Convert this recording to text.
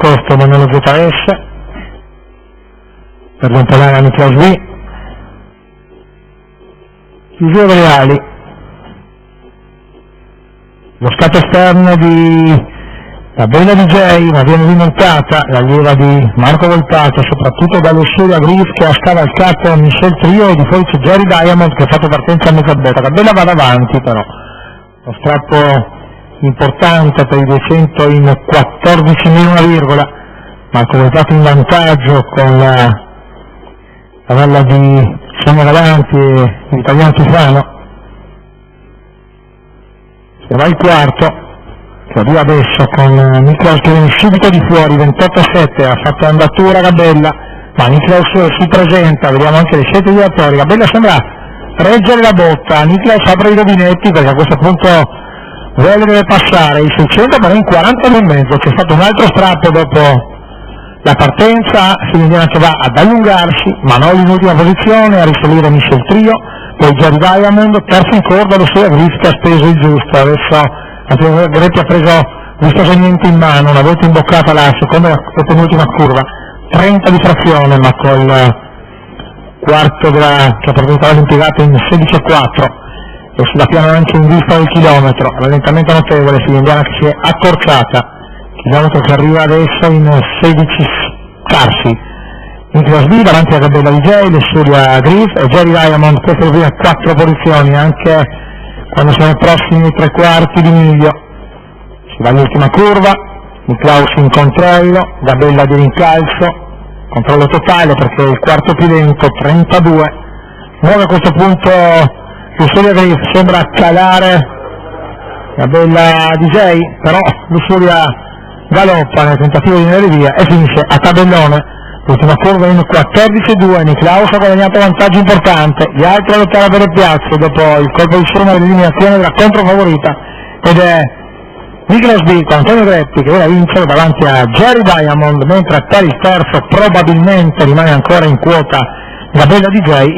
nascosto Manolo ZS per allontanare a Niklaus B. Chiusura delle ali, lo scatto esterno di Gabella DJ, ma viene rimontata la leva di Marco Volpato, soprattutto dallo Studio Griff che ha scavalcato Michel Trio e di Forza Jerry Diamond che ha fatto partenza a mezza botta. Gabella va davanti però, lo strappo importante per i 200 in 14.1, Marco Volpato in vantaggio con la valla di Sonia Galanti e l'italiano Tifano. Se va il quarto, che arriva adesso con Niklaus che viene subito di fuori, 28-7, ha fatto andatura Gabella, ma Niklaus si presenta, vediamo anche le scelte giratori, Gabella sembra reggere la botta, Niklaus apre i rubinetti perché a questo punto deve passare i 600, però in 42,5, c'è stato un altro strappo dopo la partenza, Silviana che va ad allungarsi, Manoli in ultima posizione, a risalire Michel Trio, poi Jerry Diamond, terzo in corda, lo Studio Griff che ha speso il giusto, adesso Gretti ha preso vistosamente in mano, una volta imboccata la seconda e penultima curva, 30 di frazione, ma col quarto che ha portato l'impiegato in 16,4 e sulla piana anche in vista del chilometro, rallentamento notevole, Silviana che si è accorciata, chilometro che arriva adesso in 16 scarsi. Niklaus B davanti a Gabella DJ, le Studio Griff e Jerry Diamond, queste le prime 4 posizioni, anche quando siamo prossimi ai 3/4 di miglio. Si va all'ultima curva, Niklaus in controllo, Gabella di rincalzo, controllo totale perché è il quarto più lento, 32, muove a questo punto Lussuria Griff, sembra calare Gabella DJ, però Lussuria galoppa nel tentativo di venire via e finisce a tabellone. L'ultima curva in 14,2, Niklaus ha guadagnato vantaggio importante, gli altri a lottare per le piazze dopo il colpo di forma dell'eliminazione della controfavorita ed è Niklaus B con Antonio Gretti che viene a vincere davanti a Jerry Diamond, mentre per il terzo probabilmente rimane ancora in quota Gabella DJ.